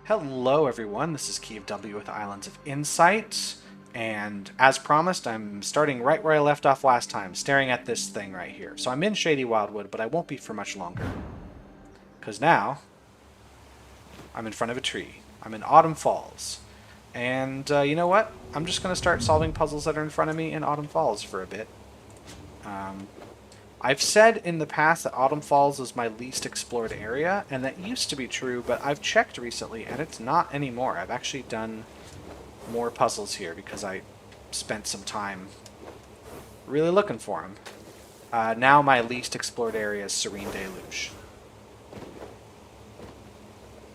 Hello everyone, this is Key of W with Islands of Insight, and as promised, I'm starting right where I left off last time, staring at this thing right here. So I'm in Shady Wildwood, but I won't be for much longer. Because now, I'm in front of a tree. I'm in Autumn Falls. And you know what? I'm just going to start solving puzzles that are in front of me in Autumn Falls for a bit. I've said in the past that Autumn Falls is my least explored area, and that used to be true, but I've checked recently, and it's not anymore. I've actually done more puzzles here because I spent some time really looking for them. Now my least explored area is Serene Deluge.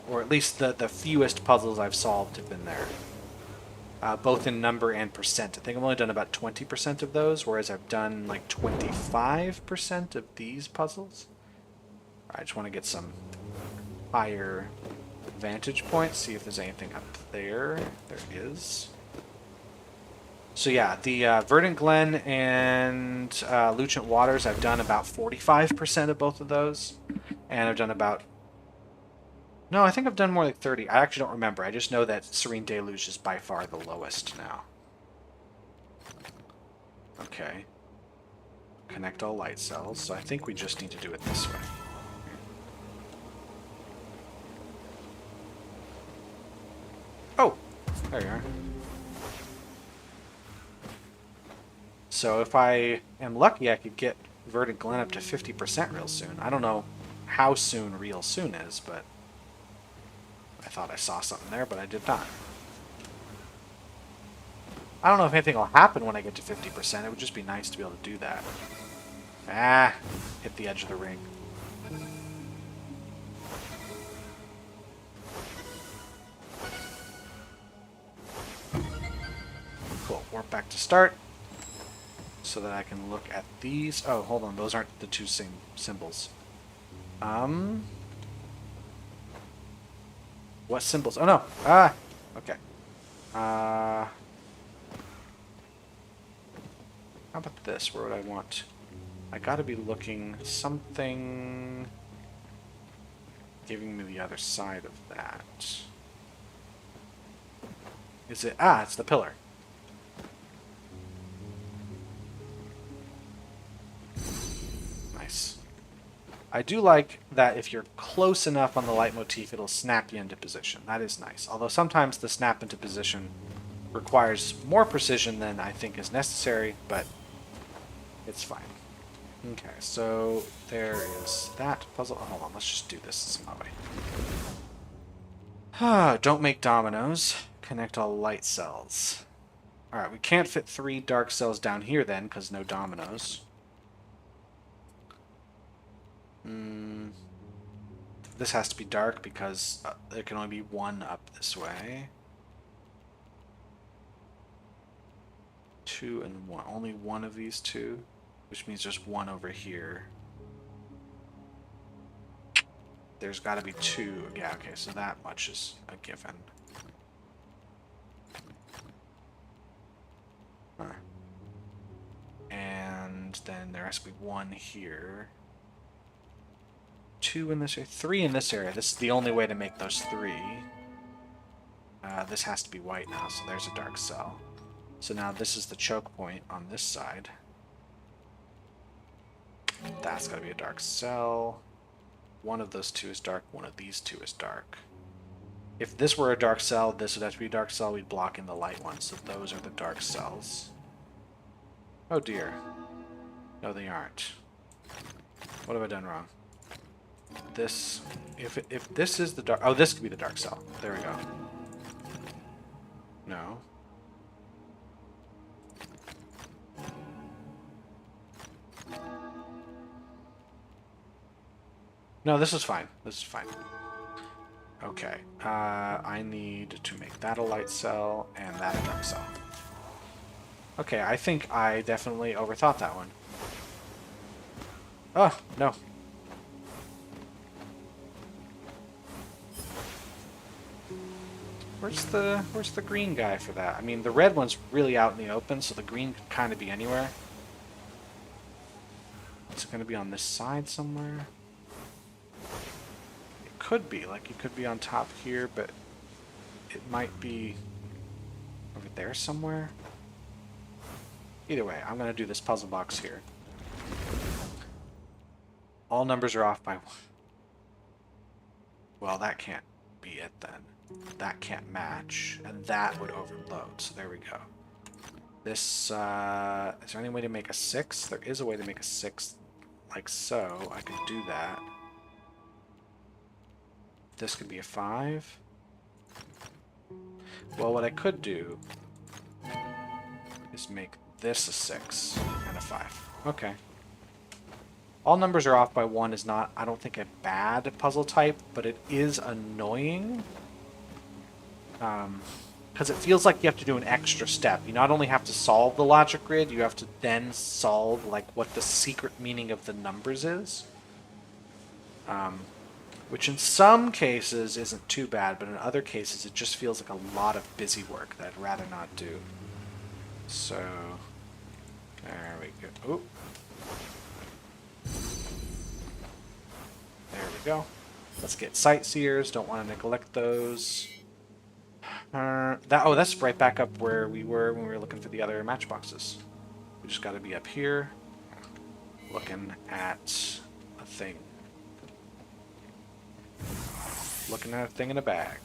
Or at least the fewest puzzles I've solved have been there. Both in number and percent. I think I've only done about 20% of those, whereas I've done like 25% of these puzzles. I just want to get some higher vantage points, see if there's anything up there. There is. So yeah, the Verdant Glen and Lucent Waters, I've done about 45% of both of those. And I've done about... No, I think I've done more like 30. I actually don't remember. I just know that Serene Deluge is by far the lowest now. Okay. Connect all light cells, so I think we just need to do it this way. Oh! There you are. So if I am lucky, I could get Verdant Glen up to 50% real soon. I don't know how soon real soon is, but I thought I saw something there, but I did not. I don't know if anything will happen when I get to 50%. It would just be nice to be able to do that. Ah, hit the edge of the ring. Cool, warp back to start. So that I can look at these. Oh, hold on, those aren't the two same symbols. What symbols? Oh no! Ah! Okay. How about this? Where would I want? I gotta be looking something giving me the other side of that. Is it? Ah, it's the pillar. Nice. I do like that if you're close enough on the leitmotif, it'll snap you into position. That is nice. Although sometimes the snap into position requires more precision than I think is necessary, but it's fine. Okay, so there is that puzzle. Oh, hold on, let's just do this some other way. Don't make dominoes. Connect all light cells. Alright, we can't fit 3 dark cells down here then, because no dominoes. This has to be dark because there can only be one up this way. 2 and 1. Only one of these two, which means there's one over here. There's got to be 2. Yeah, okay, so that much is a given. Huh. And then there has to be 1 here. 2 in this area, 3 in this area. This is the only way to make those 3. This has to be white now, so there's a dark cell. So now this is the choke point on this side. That's got to be a dark cell. One of those 2 is dark, one of these 2 is dark. If this were a dark cell, this would have to be a dark cell. We'd block in the light one, so those are the dark cells. Oh dear. No, they aren't. What have I done wrong? This, if this is the dark, oh, this could be the dark cell. There we go. No. No, this is fine. This is fine. Okay. I need to make that a light cell and that a dark cell. Okay, I think I definitely overthought that one. Oh, no. Where's the green guy for that? I mean, the red one's really out in the open, so the green could kind of be anywhere. Is it going to be on this side somewhere? It could be. Like, it could be on top here, but it might be over there somewhere. Either way, I'm going to do this puzzle box here. All numbers are off by 1. Well, that can't be it then. That can't match, and that would overload. So there we go. This, is there any way to make a 6? There is a way to make a 6 like so. I could do that. This could be a 5. Well, what I could do is make this a 6 and a 5. Okay. All numbers are off by 1 is not, I don't think, a bad puzzle type, but it is annoying. Because it feels like you have to do an extra step. You not only have to solve the logic grid, you have to then solve like what the secret meaning of the numbers is. Which in some cases isn't too bad, but in other cases it just feels like a lot of busy work that I'd rather not do. So, there we go. Oop. There we go. Let's get sightseers. Don't want to neglect those. That's right back up where we were when we were looking for the other matchboxes. We just got to be up here, looking at a thing. Looking at a thing in a bag.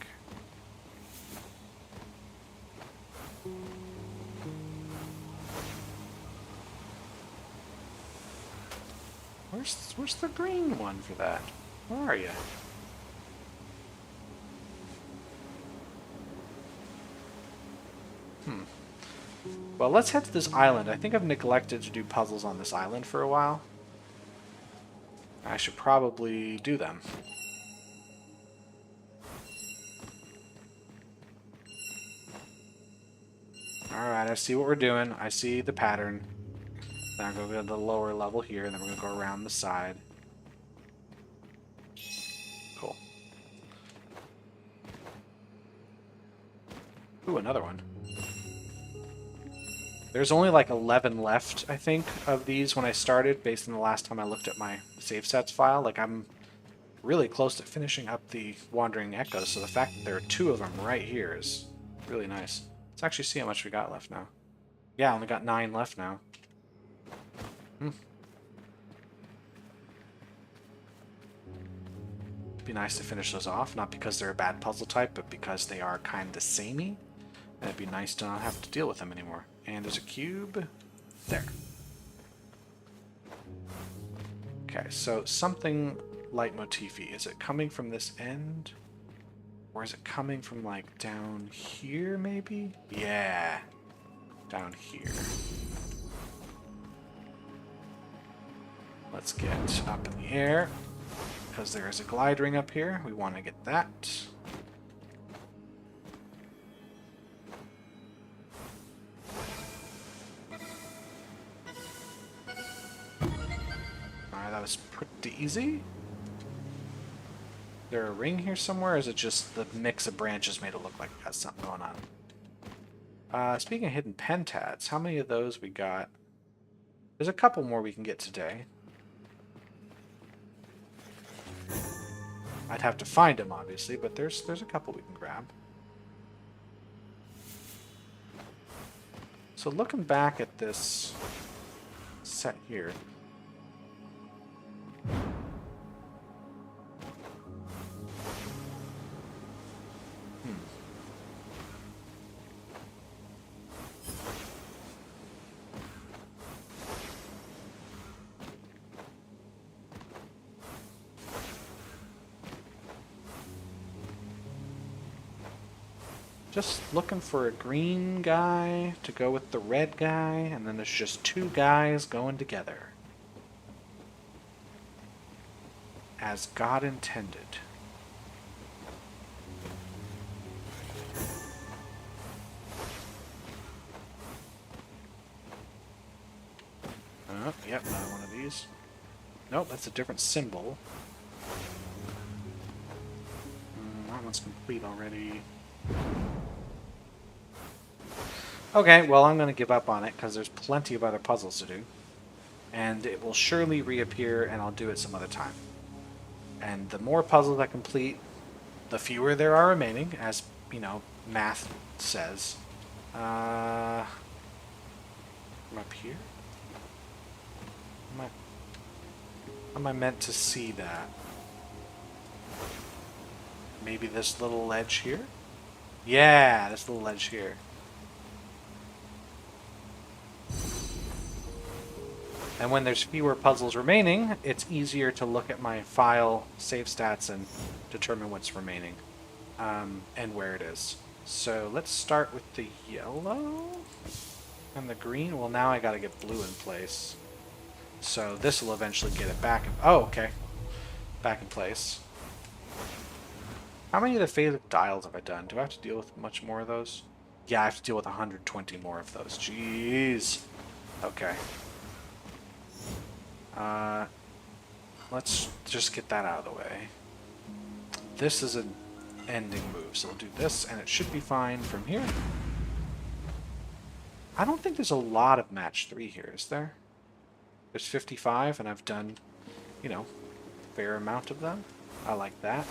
Where's the green one for that? Where are you? Well, let's head to this island. I think I've neglected to do puzzles on this island for a while. I should probably do them. Alright, I see what we're doing. I see the pattern. Now I'm going to go to the lower level here, and then we're going to go around the side. Cool. Ooh, another one. There's only like 11 left, I think, of these when I started, based on the last time I looked at my save sets file. Like, I'm really close to finishing up the Wandering Echoes, so the fact that there are 2 of them right here is really nice. Let's actually see how much we got left now. Yeah, I only got 9 left now. It'd be nice to finish those off, not because they're a bad puzzle type, but because they are kind of samey. And it'd be nice to not have to deal with them anymore. And there's a cube. There. Okay, so something leitmotify. Is it coming from this end? Or is it coming from, like, down here, maybe? Yeah. Down here. Let's get up in the air. Because there is a glide ring up here. We want to get that. Alright, that was pretty easy. Is there a ring here somewhere, or is it just the mix of branches made it look like it has something going on? Speaking of hidden pentads, how many of those we got? There's a couple more we can get today. I'd have to find them, obviously, but there's a couple we can grab. So looking back at this set here, just looking for a green guy to go with the red guy, and then there's just 2 guys going together. As God intended. Oh, yep, another one of these. Nope, that's a different symbol. That one's complete already. Okay, well, I'm going to give up on it because there's plenty of other puzzles to do. And it will surely reappear, and I'll do it some other time. And the more puzzles I complete, the fewer there are remaining, as, you know, math says. I'm up here? How am I meant to see that? Maybe this little ledge here? Yeah, this little ledge here. And when there's fewer puzzles remaining, it's easier to look at my file save stats and determine what's remaining and where it is. So let's start with the yellow and the green. Well, now I gotta get blue in place. So this will eventually get it back. Oh, okay. Back in place. How many of the phasic dials have I done? Do I have to deal with much more of those? Yeah, I have to deal with 120 more of those. Jeez. Okay. Let's just get that out of the way. This is an ending move, so we'll do this, and it should be fine from here. I don't think there's a lot of match 3 here, is there? There's 55, and I've done, you know, a fair amount of them. I like that.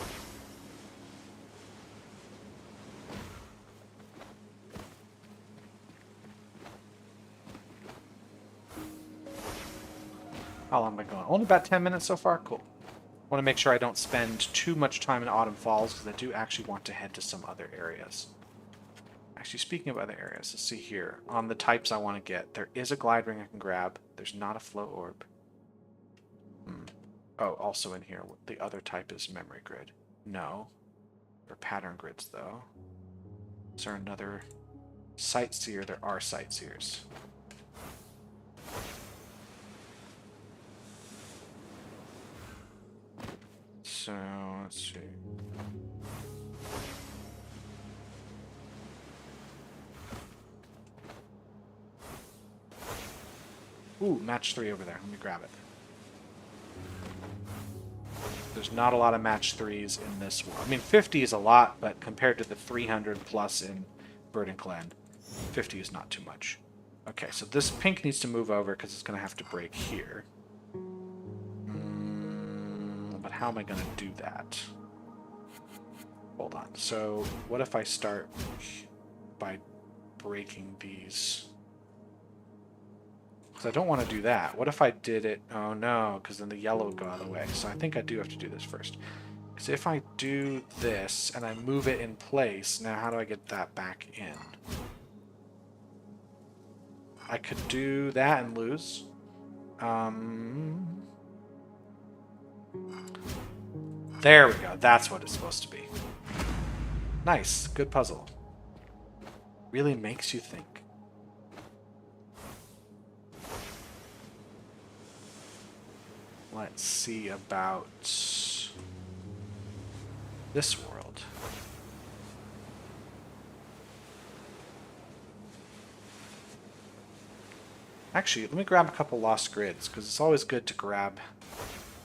How long am I going? Only about 10 minutes so far? Cool. I want to make sure I don't spend too much time in Autumn Falls, because I do actually want to head to some other areas. Actually, speaking of other areas, let's see here. On the types I want to get, there is a glide ring I can grab. There's not a flow orb. Oh, also in here, the other type is memory grid. No. Or pattern grids, though. Is there another sightseer? There are sightseers. So, let's see. Ooh, match 3 over there. Let me grab it. There's not a lot of match 3s in this one. I mean, 50 is a lot, but compared to the 300 plus in Verdant Glen, 50 is not too much. Okay, so this pink needs to move over because it's going to have to break here. But how am I going to do that? Hold on. So what if I start by breaking these? Because I don't want to do that. What if I did it? Oh no, because then the yellow would go out of the way. So I think I do have to do this first. Because if I do this and I move it in place, now how do I get that back in? I could do that and lose. There we go. That's what it's supposed to be. Nice. Good puzzle. Really makes you think. Let's see about this world. Actually, let me grab a couple lost grids, because it's always good to grab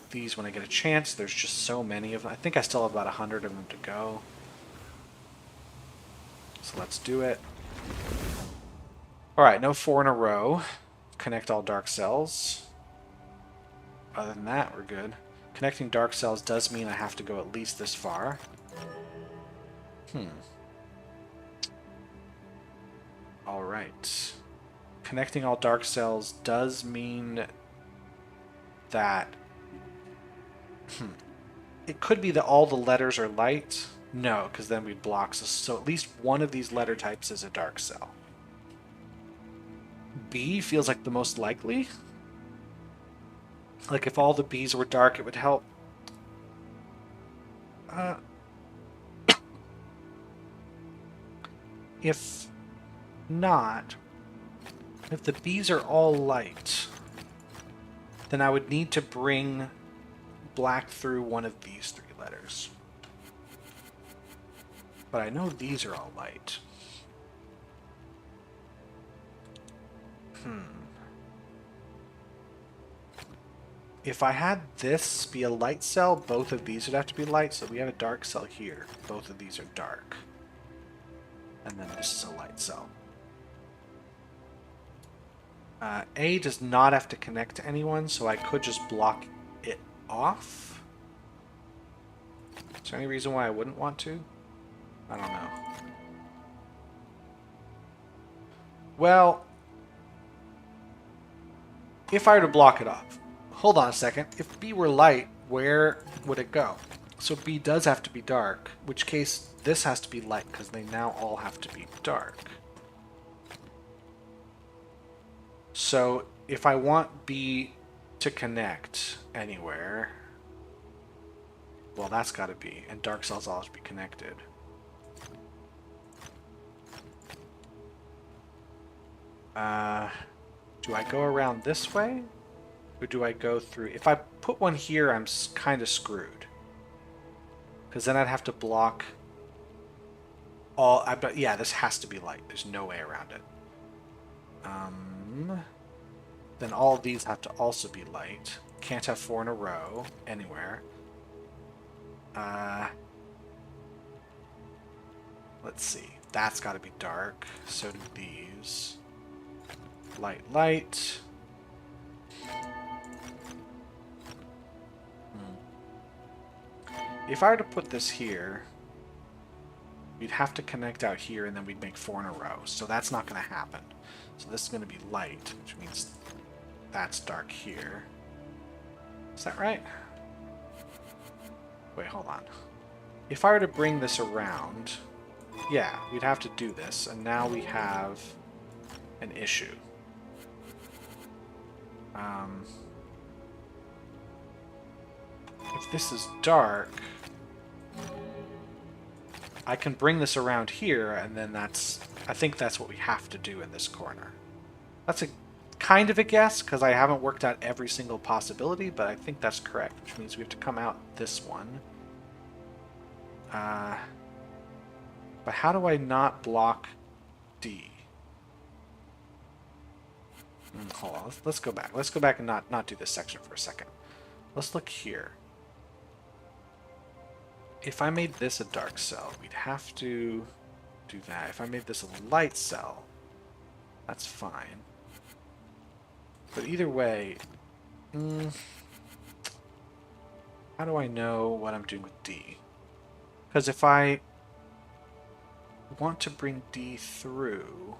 these when I get a chance. There's just so many of them. I think I still have about 100 of them to go. So let's do it. Alright, no 4 in a row. Connect all dark cells. Other than that, we're good. Connecting dark cells does mean I have to go at least this far. Alright. Connecting all dark cells does mean that... It could be that all the letters are light. No, because then we'd block. So at least one of these letter types is a dark cell. B feels like the most likely. Like if all the B's were dark, it would help. If not, if the B's are all light, then I would need to bring black through one of these 3 letters. But I know these are all light. If I had this be a light cell, both of these would have to be light, so we have a dark cell here. Both of these are dark. And then this is a light cell. A does not have to connect to anyone, so I could just block it off. Is there any reason why I wouldn't want to? I don't know. Well, if I were to block it off, hold on a second. If B were light, where would it go? So B does have to be dark, which case this has to be light because they now all have to be dark. So if I want B to connect anywhere, well, that's got to be, and dark cells all have to be connected. Do I go around this way? Or do I go through? If I put one here, I'm kind of screwed. Because then I'd have to block all... yeah, this has to be light. There's no way around it. Then all of these have to also be light. Can't have 4 in a row anywhere. Let's see. That's got to be dark. So do these. Light, light. If I were to put this here, we'd have to connect out here, and then we'd make 4 in a row. So that's not going to happen. So this is going to be light, which means that's dark here. Is that right? Wait, hold on. If I were to bring this around, yeah, we'd have to do this, and now we have an issue. If this is dark, I can bring this around here, and then that's... I think that's what we have to do in this corner. That's a kind of a guess, because I haven't worked out every single possibility, but I think that's correct, which means we have to come out this one. But how do I not block D? Hold on, let's go back. Let's go back and not do this section for a second. Let's look here. If I made this a dark cell, we'd have to do that. If I made this a light cell, that's fine. But either way, how do I know what I'm doing with D? Because if I want to bring D through,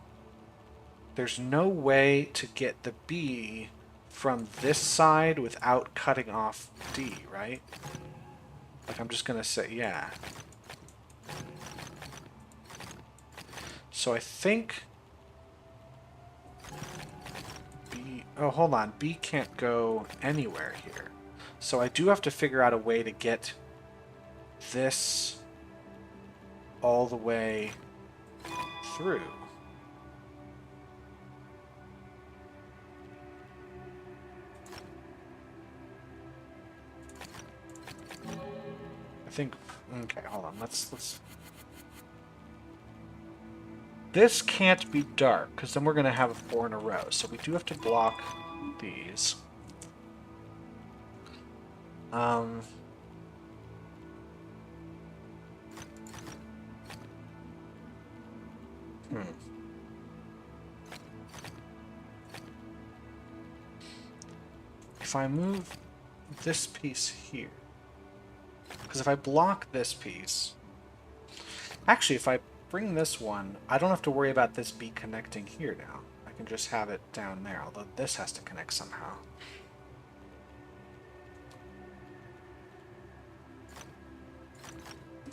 there's no way to get the B from this side without cutting off D, right? Like, I'm just going to say, yeah. So I think B... Oh, hold on. B can't go anywhere here. So I do have to figure out a way to get this all the way through. I think... Okay, hold on. Let's... This can't be dark, because then we're going to have a 4 in a row. So we do have to block these. If I move this piece here, because if I block this piece, actually if I bring this one, I don't have to worry about this B connecting here now. I can just have it down there, although this has to connect somehow.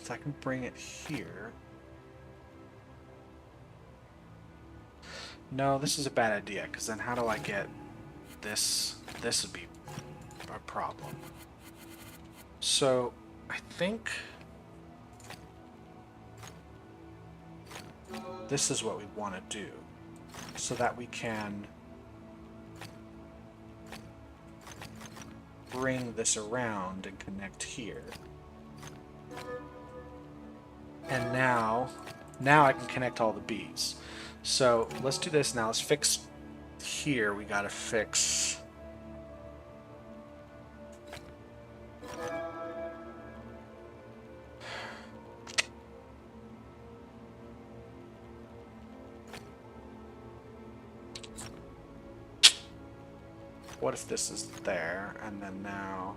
So I can bring it here. No, this is a bad idea, because then how do I get this? This would be a problem. So I think this is what we want to do, so that we can bring this around and connect here. And now I can connect all the B's. So let's do this now. Let's fix here. We gotta fix... What if this is there, and then now...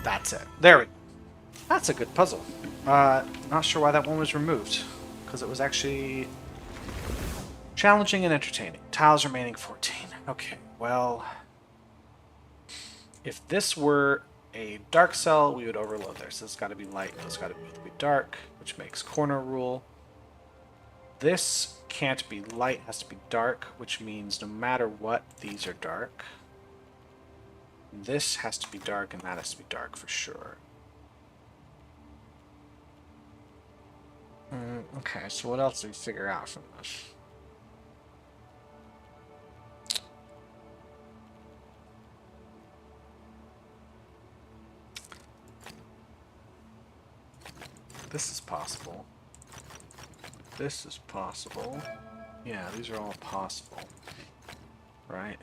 That's it. There we go. That's a good puzzle. Not sure why that one was removed, because it was actually challenging and entertaining. Tiles remaining 14. Okay, well, if this were a dark cell, we would overload there. So it's got to be light, it's got to be dark, which makes corner rule. This can't be light, has to be dark, which means no matter what, these are dark. This has to be dark, and that has to be dark for sure. Okay, so what else do we figure out from this? This is possible. This is possible. Yeah, these are all possible. Right?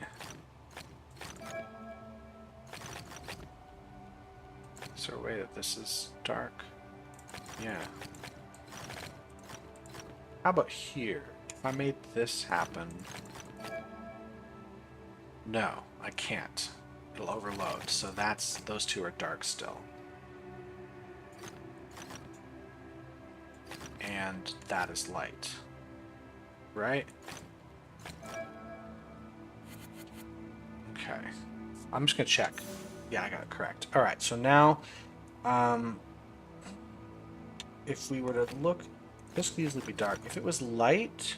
Is there a way that this is dark? Yeah. How about here? If I made this happen... No, I can't. It'll overload, so those two are dark still. And that is light. Right? Okay. I'm just gonna check. Yeah, I got it correct. Alright, so now, if we were to look, this could easily be dark. If it was light,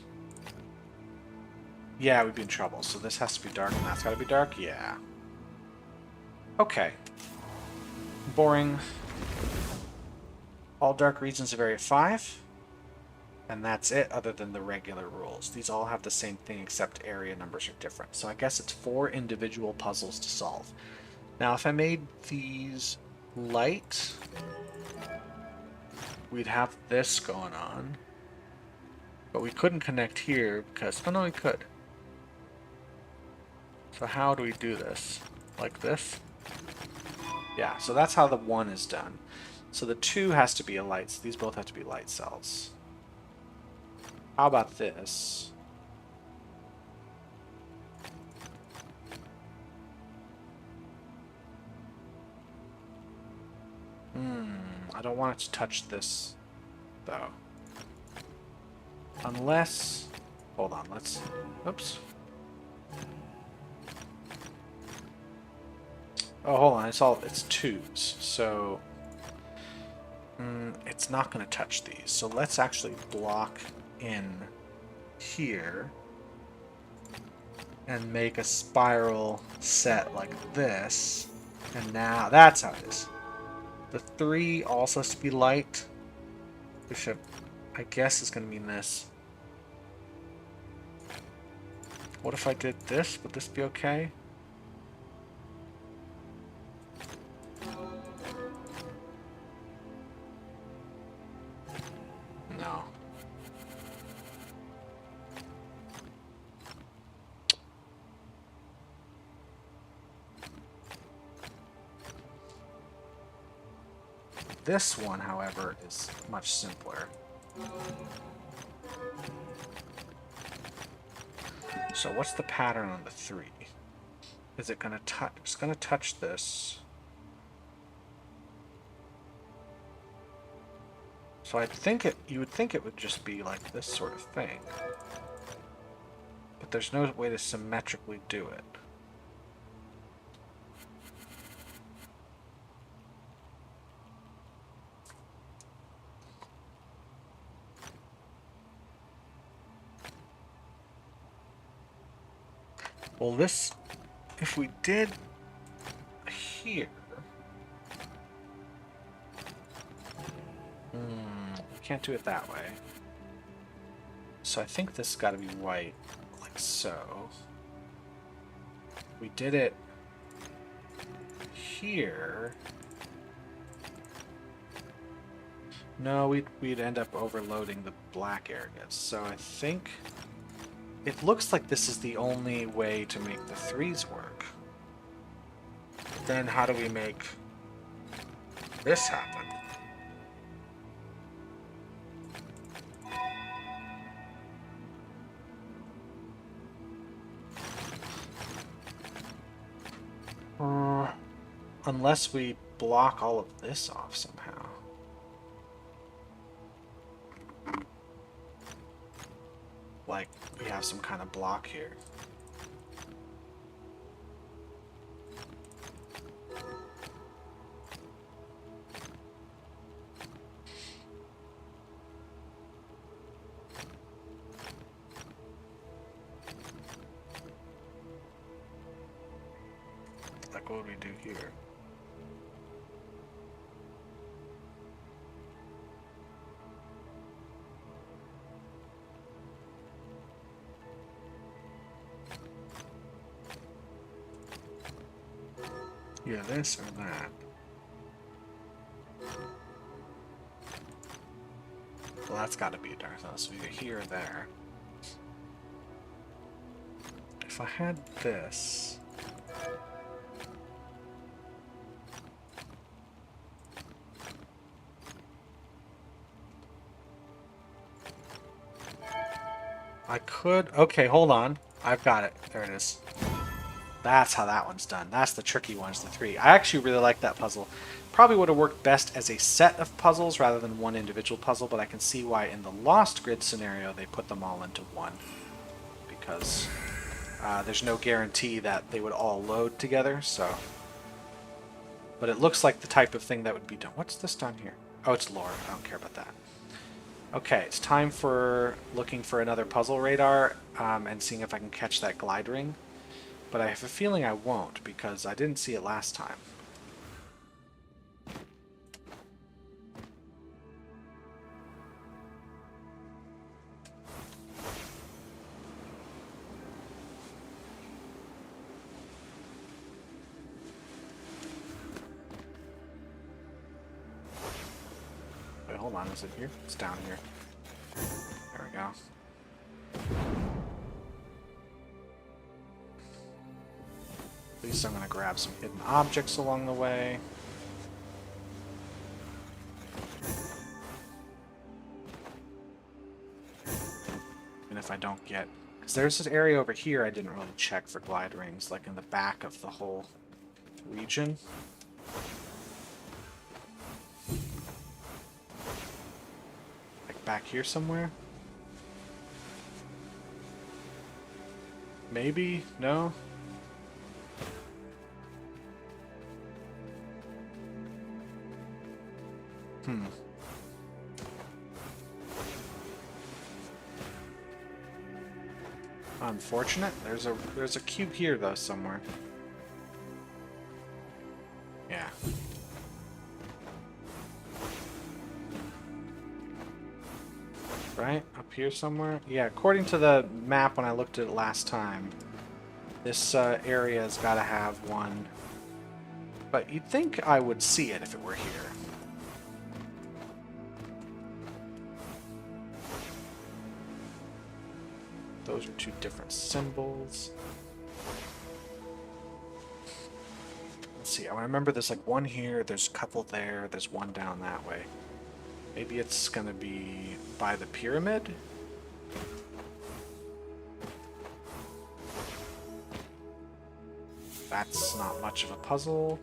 yeah, we'd be in trouble. So this has to be dark and that's gotta be dark? Yeah. Okay. Boring. All dark regions of area 5. And that's it, other than the regular rules. These all have the same thing, except area numbers are different. So I guess it's 4 individual puzzles to solve. Now, if I made these light, we'd have this going on. But we couldn't connect here because... Oh, no, we could. So how do we do this? Like this? Yeah, so that's how the 1 is done. So the 2 has to be a light. So these both have to be light cells. How about this? I don't want it to touch this, though. Unless... Hold on, let's... Oops. Oh, hold on, it's 2s, so... it's not going to touch these, so let's actually block in here and make a spiral set like this, and now that's how it is. The 3 also has to be light, which I guess is going to mean this. What if I did this? Would this be okay? No. This one, however, is much simpler. So what's the pattern on the 3? Is it gonna touch? It's gonna touch this. So I'd think you would think it would just be like this sort of thing. But there's no way to symmetrically do it. Well, this, if we did here, we can't do it that way. So I think this has got to be white, like so. We did it here. No, we'd end up overloading the black areas. So I think it looks like this is the only way to make the 3s work. Then how do we make this happen? Unless we block all of this off somehow. Like we have some kind of block here. Like, what would we do here? Yeah, this or that. Well, that's got to be a dark zone, so either here or there. If I had this... I could... Okay, hold on. I've got it. There it is. That's how that one's done. That's the tricky one, is the 3. I actually really like that puzzle. Probably would have worked best as a set of puzzles rather than one individual puzzle, but I can see why in the Lost Grid scenario they put them all into one. Because there's no guarantee that they would all load together, so... But it looks like the type of thing that would be done. What's this down here? Oh, it's lore. I don't care about that. Okay, it's time for looking for another puzzle radar and seeing if I can catch that glide ring. But I have a feeling I won't because I didn't see it last time. Wait, hold on, is it here? It's down here. There we go. At least I'm going to grab some hidden objects along the way. And if I don't get... Because there's this area over here I didn't really check for glide rings, like in the back of the whole region. Like back here somewhere? Maybe? No? Unfortunate. There's a cube here though somewhere. Yeah. Right? Up here somewhere? Yeah, according to the map when I looked at it last time, this area's got to have one. But you'd think I would see it if it were here. Those are two different symbols. Let's see, I remember there's like one here, there's a couple there, there's one down that way. Maybe it's gonna be by the pyramid? That's not much of a puzzle.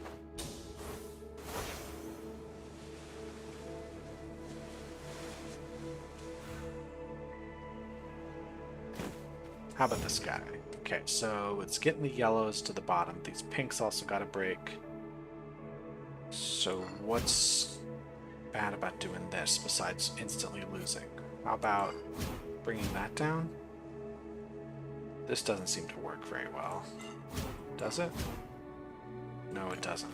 How about this guy? Okay, so it's getting the yellows to the bottom. These pinks also got to break. So what's bad about doing this besides instantly losing? How about bringing that down? This doesn't seem to work very well. Does it? No, it doesn't.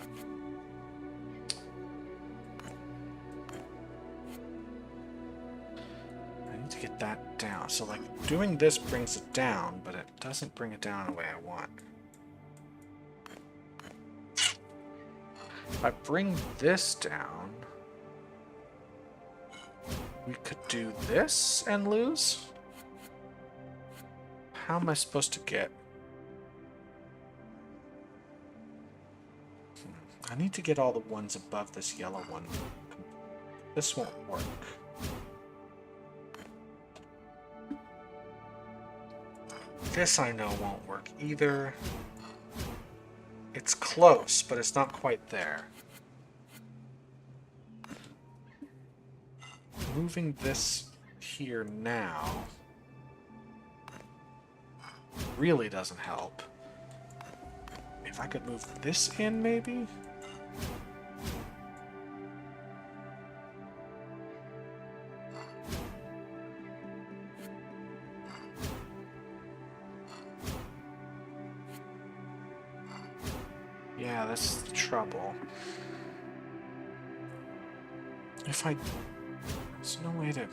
To get that down. So like doing this brings it down, but it doesn't bring it down the way I want. If I bring this down, we could do this and lose? How am I supposed to get... I need to get all the ones above this yellow one. This won't work. This I know won't work either. It's close, but it's not quite there. moving this here now really doesn't help. If I could move this in, maybe? Yeah, that's the trouble. If I... There's no way to...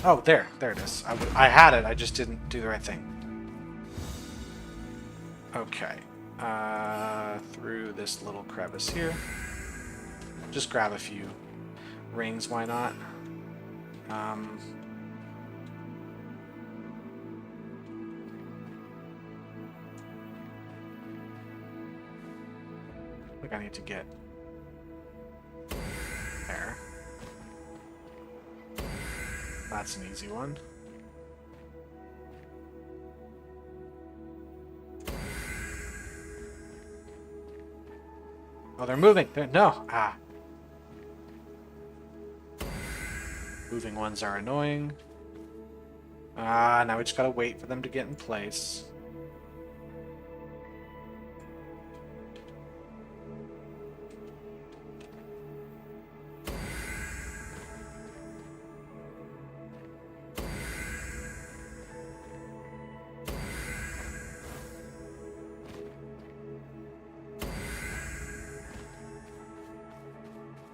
Oh, there it is. I had it, I just didn't do the right thing. Okay. Through this little crevice here. Just grab a few rings, why not? I think I need to get there. That's an easy one. Oh, they're moving. No. Ah. Moving ones are annoying. Ah, now we just gotta wait for them to get in place.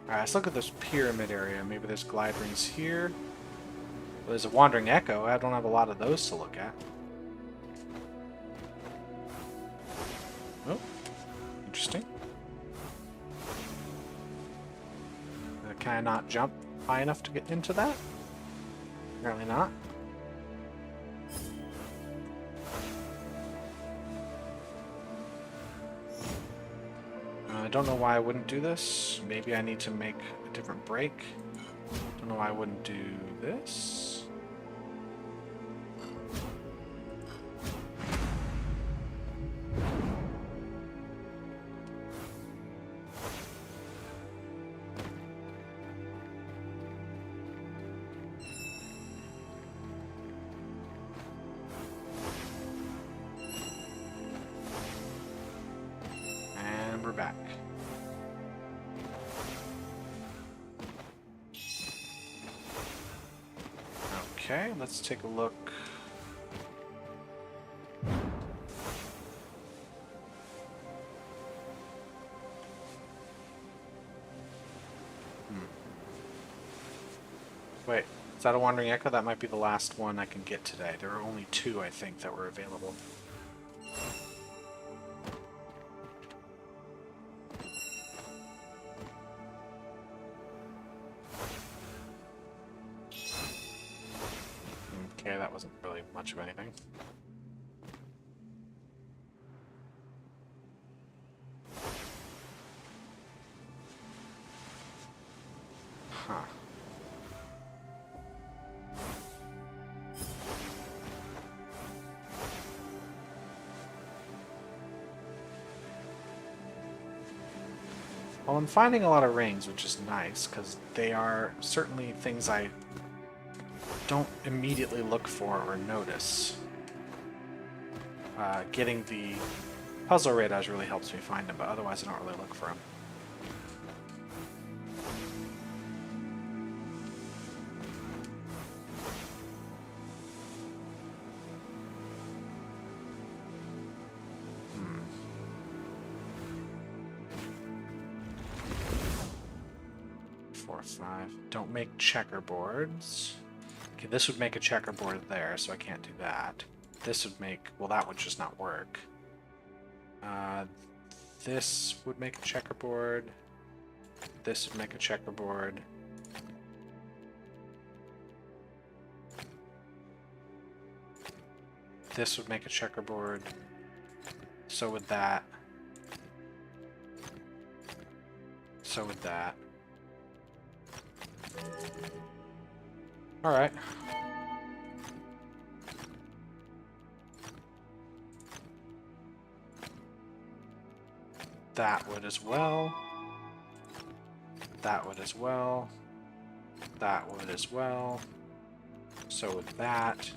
Alright, let's look at this pyramid area. Maybe there's glide rings here. Well, there's a wandering echo. I don't have a lot of those to look at. Oh, interesting. Can I not jump high enough to get into that? Apparently not. I don't know why I wouldn't do this. Maybe I need to make a different break. Don't know why I wouldn't do this. And we're back. Okay, let's take a look. Wait, is that a Wandering Echo? That might be the last one I can get today. There are only 2, I think, that were available. Okay, that wasn't really much of anything. Huh. Well, I'm finding a lot of rings, which is nice, because they are certainly things I don't immediately look for or notice. Getting the puzzle radars really helps me find them, but otherwise I don't really look for them. Four, 5. Don't make checkerboards. Okay, this would make a checkerboard there, so I can't do that. This would make... well, that would just not work. This would make a checkerboard. This would make a checkerboard. This would make a checkerboard. So would that. So would that. Alright. That would as well. That would as well. That would as well. So with that.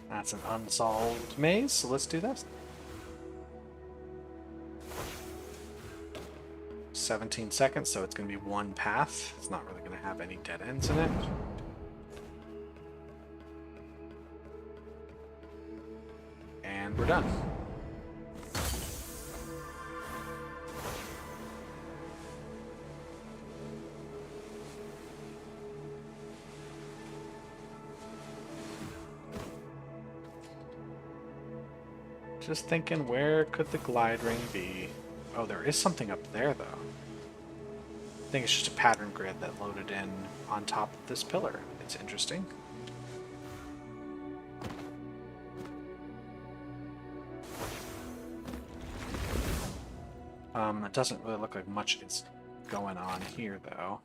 That's an unsolved maze, so let's do this. 17 seconds, so it's going to be one path. It's not really going to have any dead ends in it. And we're done. Just thinking, where could the glide ring be? Oh, there is something up there, though. I think it's just a pattern grid that loaded in on top of this pillar. It's interesting. It doesn't really look like much is going on here, though.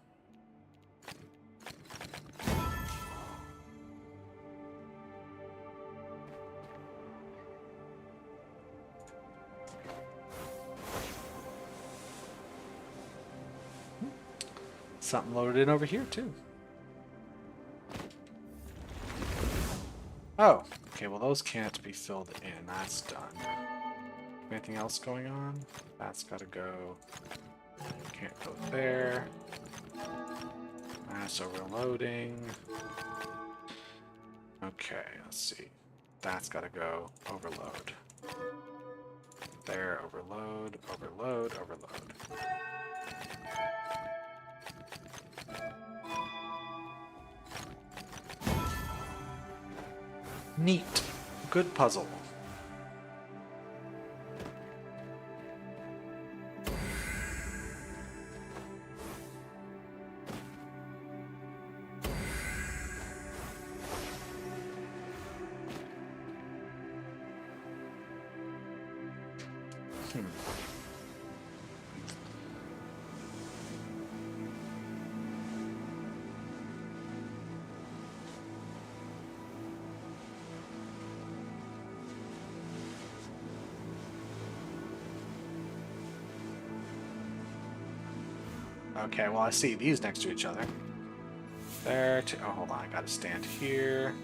Something loaded in over here, too. Oh, okay, well those can't be filled in. That's done. Anything else going on? That's gotta go. Can't go there. That's overloading. Okay, let's see. That's gotta go. Overload. There, overload, overload, overload. Neat. Good puzzle. Okay, well I see these next to each other. There, oh hold on, I gotta stand here.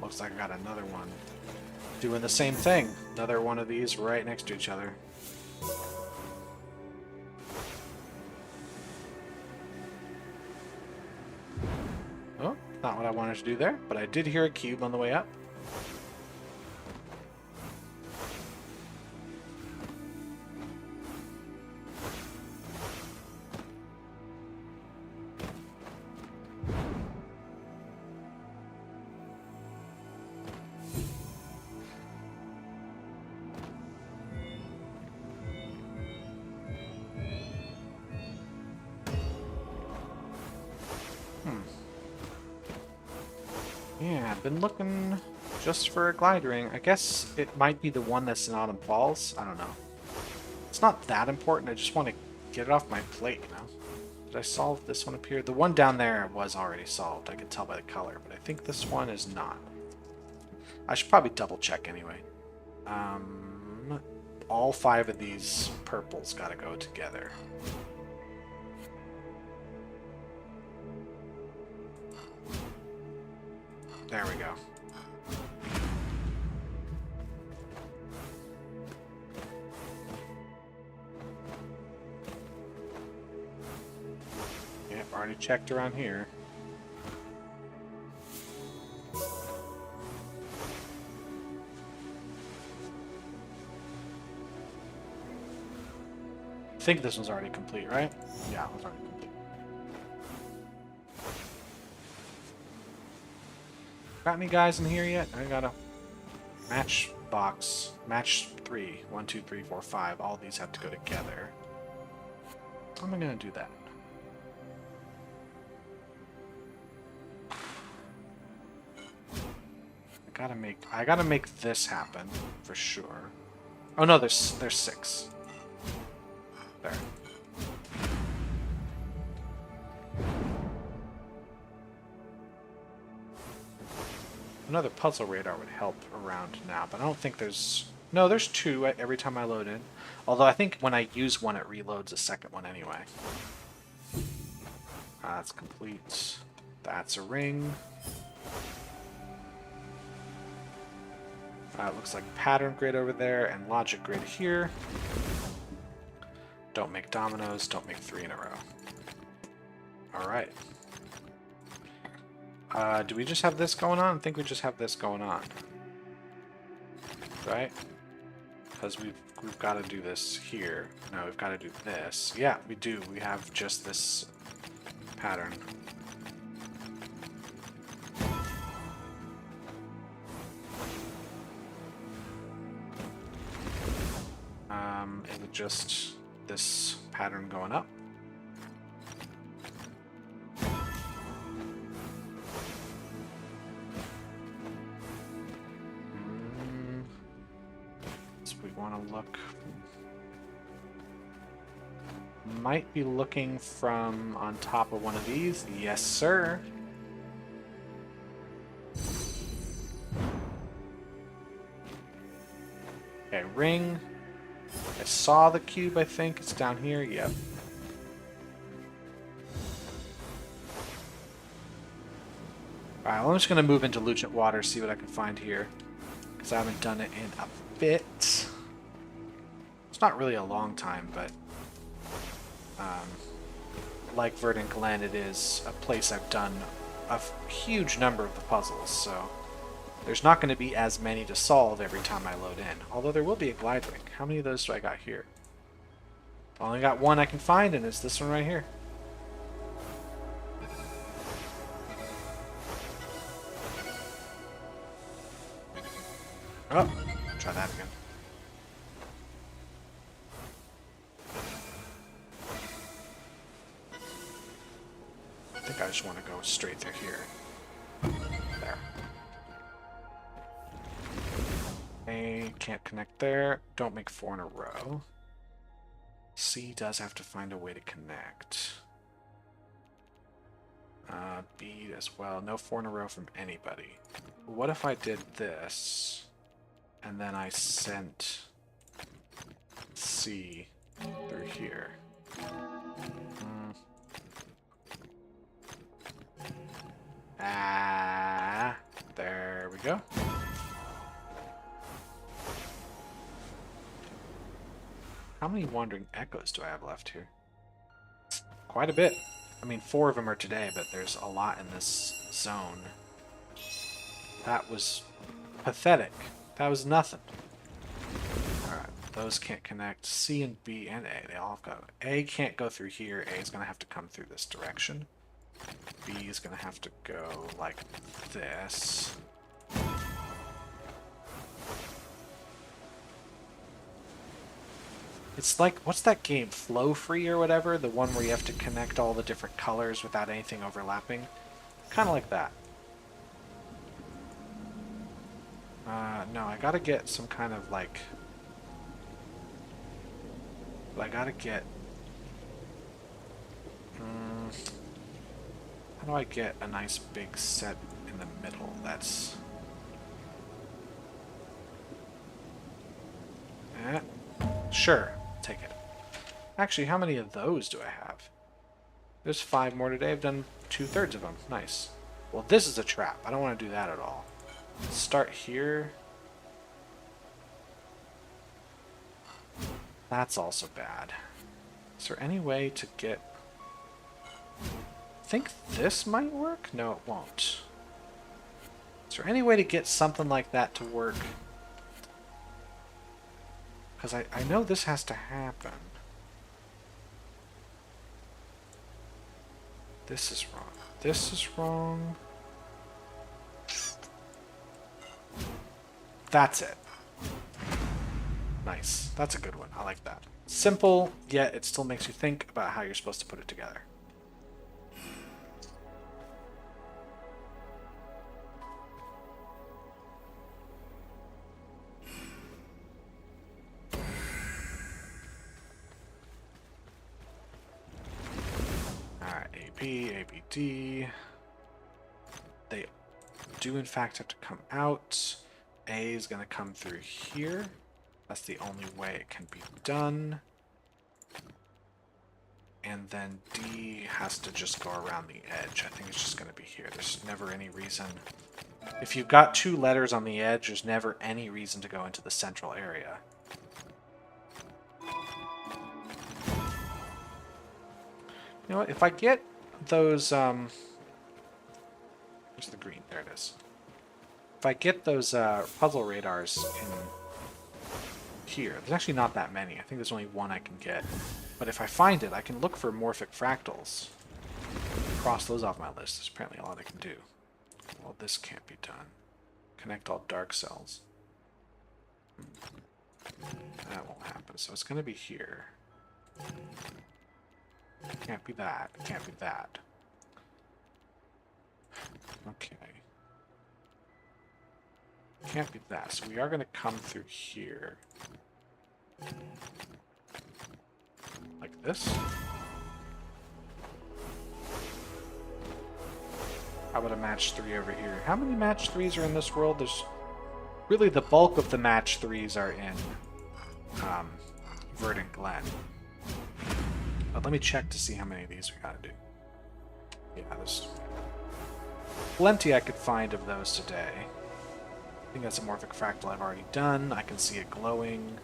Looks like I got another one doing the same thing. Another one of these right next to each other. Oh, not what I wanted to do there, but I did hear a cube on the way up. Yeah, I've been looking just for a glide ring. I guess it might be the one that's in Autumn Falls. I don't know. It's not that important. I just want to get it off my plate, you know? Did I solve this one up here? The one down there was already solved. I could tell by the color, but I think this one is not. I should probably double check anyway. All 5 of these purples gotta go together. There we go. Yep, already checked around here. I think this one's already complete, right? Yeah, it was already complete. Got any guys in here yet? I got a match box. Match 3. 1, 2, 3, 4, 5. All these have to go together. How am I gonna do that? I gotta make this happen for sure. Oh no, there's 6. There. Another puzzle radar would help around now, but I don't think there's... No, there's two every time I load in. Although I think when I use one, it reloads a second one anyway. That's complete. That's a ring. It looks like pattern grid over there and logic grid here. Don't make dominoes, don't make 3 in a row. Alright. Do we just have this going on? I think we just have this going on. Right? Because we've got to do this here. No, we've got to do this. Yeah, we do. We have just this pattern. Is it just this pattern going up? So we want to look... Might be looking from on top of one of these. Yes, sir. Okay, ring. I saw the cube, I think. It's down here. Yep. Alright, well, I'm just going to move into Lucent Water, see what I can find here. Because I haven't done it in a bit. It's not really a long time, but... like Verdant Glen, it is a place I've done a huge number of the puzzles, so... There's not going to be as many to solve every time I load in. Although there will be a glide ring. How many of those do I got here? I only got one I can find, and it's this one right here. Oh, try that again. I think I just want to go straight through here. There. A can't connect there. Don't make 4 in a row. C does have to find a way to connect. B as well. No 4 in a row from anybody. What if I did this, and then I sent C through here? There we go. How many Wandering Echoes do I have left here? Quite a bit. I mean, 4 of them are today, but there's a lot in this zone. That was pathetic. That was nothing. Alright, those can't connect. C and B and A, they all have got... A can't go through here. A is going to have to come through this direction. B is going to have to go like this. It's like, what's that game? Flow Free or whatever? The one where you have to connect all the different colors without anything overlapping? Kind of like that. No, I gotta get some kind of like... I gotta get... how do I get a nice big set in the middle? That's... Sure. Take it. Actually, how many of those do I have? There's 5 more today. I've done 2/3 of them. Nice. Well, this is a trap. I don't want to do that at all. Let's start here. That's also bad. Is there any way to get... I think this might work? No, it won't. Is there any way to get something like that to work? Because I know this has to happen. This is wrong. This is wrong. That's it. Nice. That's a good one. I like that. Simple, yet it still makes you think about how you're supposed to put it together. AB, ABD. do in fact have to come out. A is going to come through here. That's the only way it can be done. And then D has to just go around the edge. I think it's just going to be here. There's never any reason. If you've got 2 letters on the edge, there's never any reason to go into the central area. You know what? If I get those, where's the green? There it is. If I get those puzzle radars in here, there's actually not that many. I think there's only one I can get. But if I find it, I can look for morphic fractals. Cross those off my list. There's apparently a lot I can do. Well, this can't be done. Connect all dark cells. That won't happen. So it's going to be here. Can't be that. Can't be that. Okay. Can't be that. So we are going to come through here. Like this. How about a match 3 over here? How many match 3s are in this world? There's really the bulk of the match 3s are in Verdant Glen. But let me check to see how many of these we gotta do. Yeah, there's plenty I could find of those today. I think that's a morphic fractal I've already done. I can see it glowing.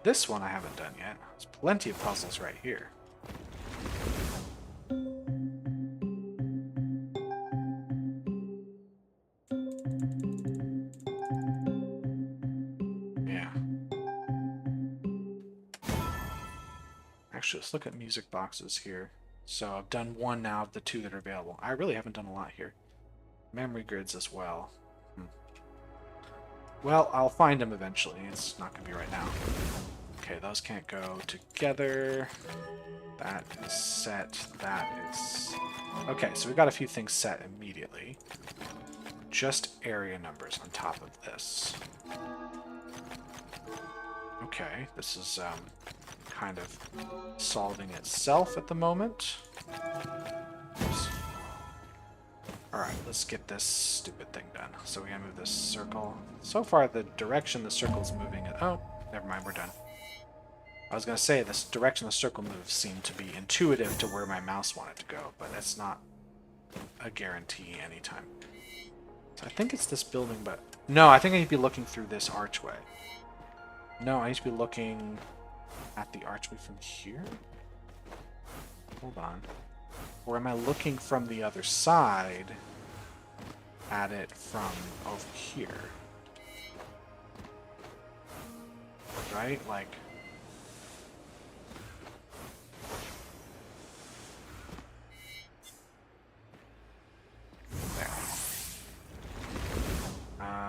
This one I haven't done yet. There's plenty of puzzles right here. Yeah. Actually, let's look at music boxes here. So I've done 1 now of the 2 that are available. I really haven't done a lot here. Memory grids as well. Well, I'll find them eventually. It's not going to be right now. Okay, those can't go together. That is set. That is... Okay, so we've got a few things set immediately. Just area numbers on top of this. Okay, this is kind of solving itself at the moment. Oops. Alright, let's get this stupid thing done. So we gotta move this circle. So far, the direction the circle's moving... Oh, never mind, we're done. I was going to say, this direction the circle moves seemed to be intuitive to where my mouse wanted to go, but that's not a guarantee anytime. So I think it's this building, but... No, I think I need to be looking through this archway. No, I need to be looking at the archway from here? Hold on. Or am I looking from the other side at it from over here? Right? Like...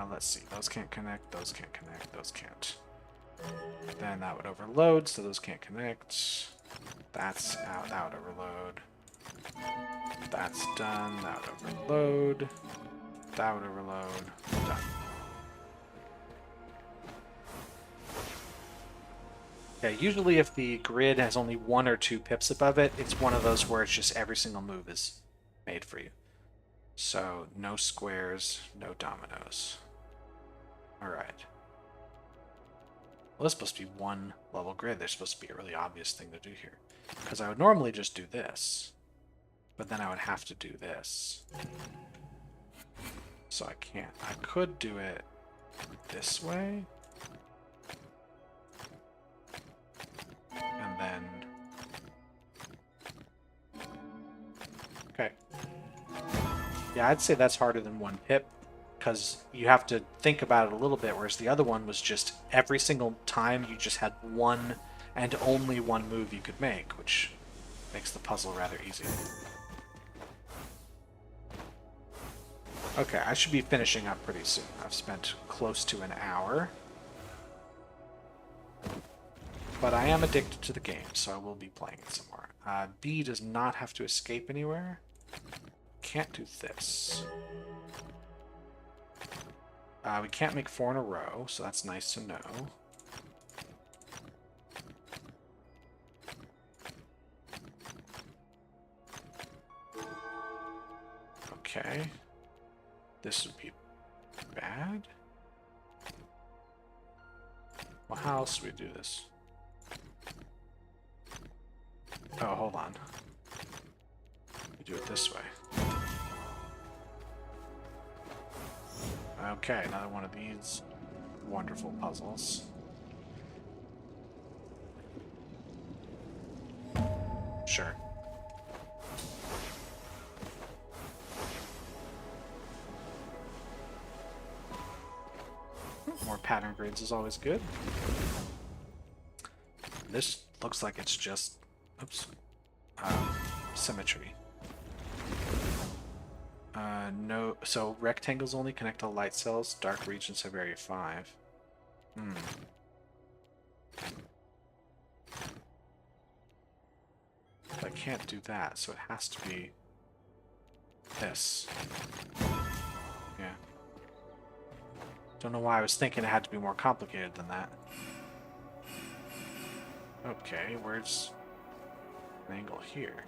let's see. Those can't connect. Those can't connect. Those can't. Then that would overload, so those can't connect. That's out. That would overload. That's done. That would overload. That would overload. Done. Yeah, usually if the grid has only 1 or 2 pips above it, it's one of those where it's just every single move is made for you. So, no squares, no dominoes. Alright. Well, this is supposed to be 1 level grid. There's supposed to be a really obvious thing to do here. Because I would normally just do this. But then I would have to do this. So I can't. I could do it this way. And then... Okay. Yeah, I'd say that's harder than 1 pip, because you have to think about it a little bit, whereas the other one was just every single time you just had 1 and only 1 move you could make, which makes the puzzle rather easy. Okay, I should be finishing up pretty soon. I've spent close to an hour. But I am addicted to the game, so I will be playing it some more. B does not have to escape anywhere. Can't do this. We can't make 4 in a row, so that's nice to know. Okay. This would be bad. Well, how else do we do this? Oh, hold on. We do it this way. Okay, another one of these wonderful puzzles. Sure. More pattern grids is always good. This looks like it's just, oops, symmetry. No, so rectangles only connect to light cells, dark regions have area 5. I can't do that, so it has to be this. Yeah. Don't know why I was thinking it had to be more complicated than that. Okay, where's an angle here?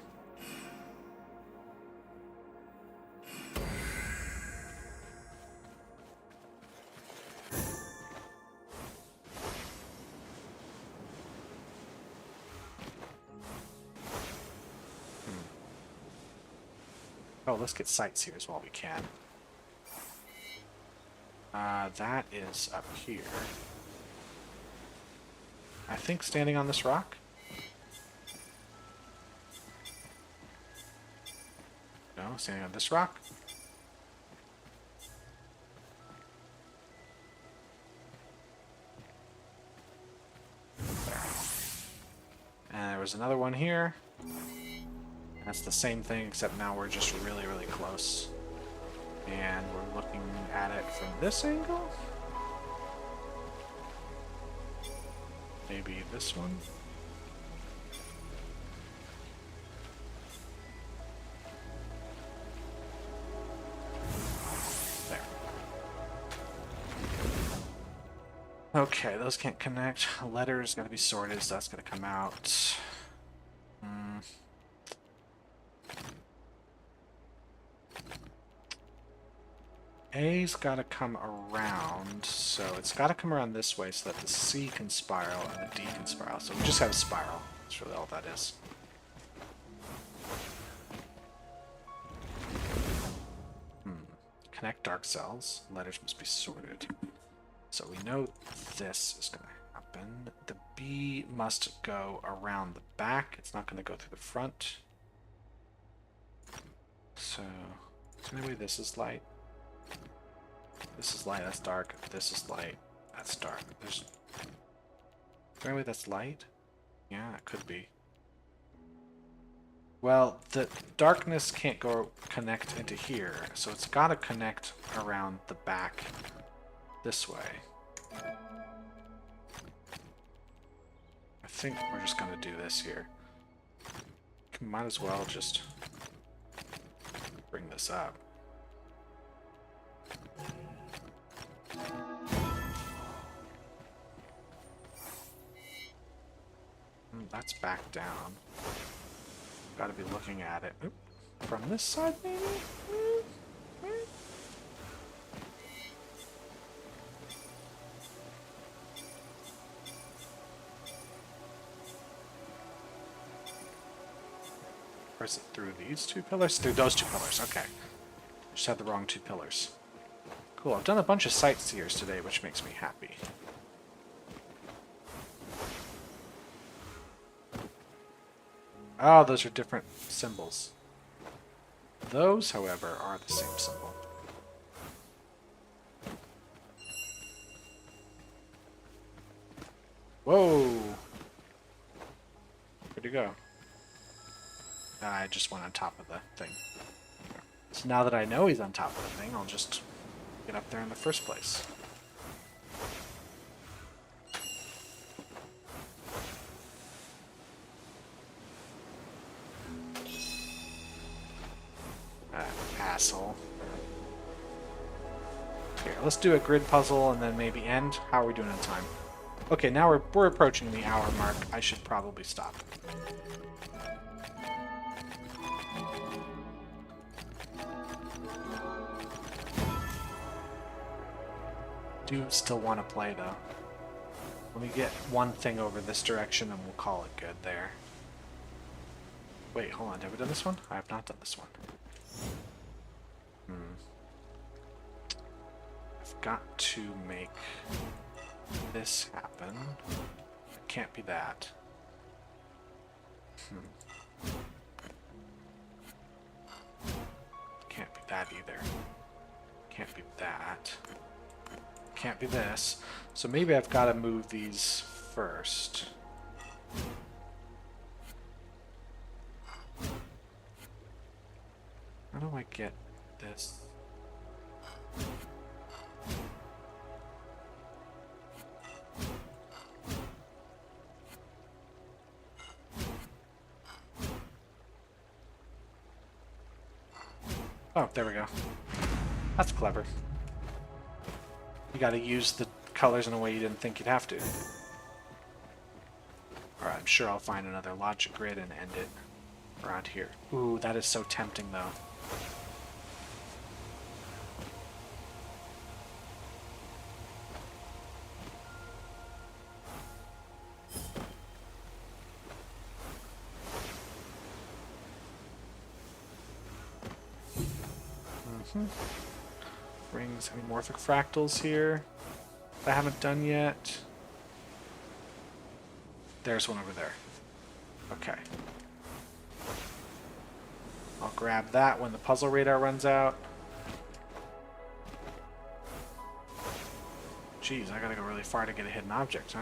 Oh, let's get sightseers while we can. That is up here. I think standing on this rock? No, standing on this rock? There. And there was another one here. That's the same thing, except now we're just really, really close. And we're looking at it from this angle? Maybe this one? There. Okay, those can't connect. Letters gotta be sorted, so that's gonna come out. A's gotta come around, so it's gotta come around this way so that the C can spiral and the D can spiral. So we just have a spiral. That's really all that is. Connect dark cells. Letters must be sorted. So we know this is gonna happen. The B must go around the back. It's not gonna go through the front. So maybe this is light. This is light, that's dark. This is light, that's dark. There's any way that's light? Yeah, it could be. Well, the darkness can't go connect into here, so it's got to connect around the back this way. I think we're just going to do this here. Might as well just bring this up. That's back down. Gotta be looking at it. Oop. From this side, maybe? Or is it through these two pillars? Through those two pillars, okay. Just had the wrong two pillars. Cool, I've done a bunch of sightseers today, which makes me happy. Oh, those are different symbols. Those, however, are the same symbol. Whoa! Where'd he go? I just went on top of the thing. So now that I know he's on top of the thing, I'll just get up there in the first place. Asshole. Here, let's do a grid puzzle and then maybe end. How are we doing on time? Okay, now we're approaching the hour mark. I should probably stop. Do still want to play though. Let me get one thing over this direction and we'll call it good there. Wait, hold on. Have we done this one? I have not done this one. I've got to make this happen. It can't be that. Can't be that either. Can't be that. Can't be this. So maybe I've got to move these first. How do I get this? Oh, there we go. That's clever. You gotta use the colors in a way you didn't think you'd have to. Alright, I'm sure I'll find another logic grid and end it around here. Ooh, that is so tempting though. Rings, any morphic fractals here that I haven't done yet. There's one over there. Okay. I'll grab that when the puzzle radar runs out. Jeez, I gotta go really far to get a hidden object, huh?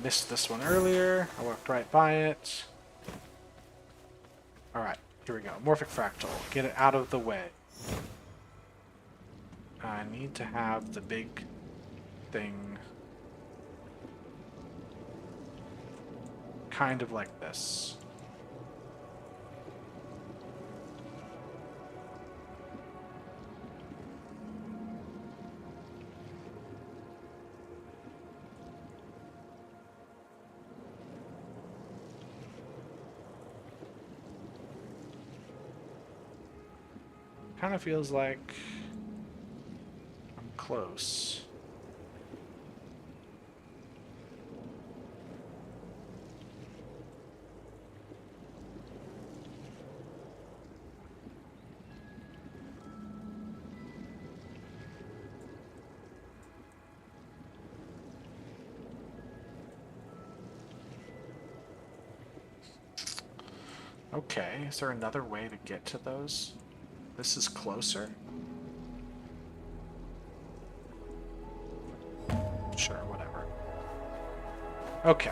Missed this one earlier. I walked right by it. Alright, here we go. Morphic fractal. Get it out of the way. I need to have the big thing kind of like this. Kind of feels like I'm close. Okay, is there another way to get to those? This is closer? Sure, whatever. Okay.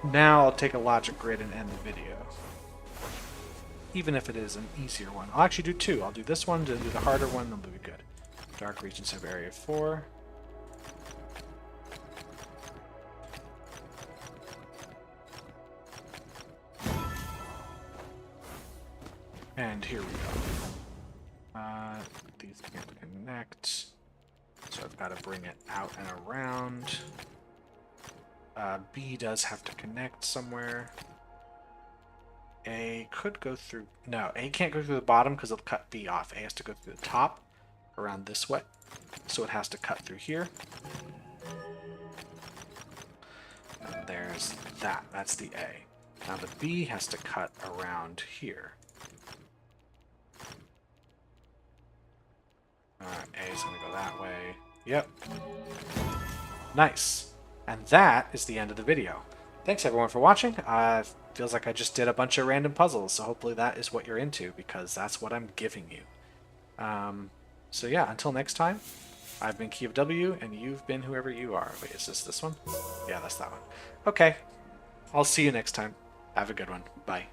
Now I'll take a logic grid and end the video. Even if it is an easier one. I'll actually do two. I'll do this one, then do the harder one, then we'll be good. Dark regions have area 4. And here we go. These can't connect. So I've got to bring it out and around. B does have to connect somewhere. A could go through... No, A can't go through the bottom because it'll cut B off. A has to go through the top, around this way. So it has to cut through here. And there's that. That's the A. Now the B has to cut around here. A is going to go that way. Yep. Nice. And that is the end of the video. Thanks everyone for watching. Feels like I just did a bunch of random puzzles, so hopefully that is what you're into, because that's what I'm giving you. So yeah, until next time, I've been Key of W, and you've been whoever you are. Wait, is this one? Yeah, that's that one. Okay. I'll see you next time. Have a good one. Bye.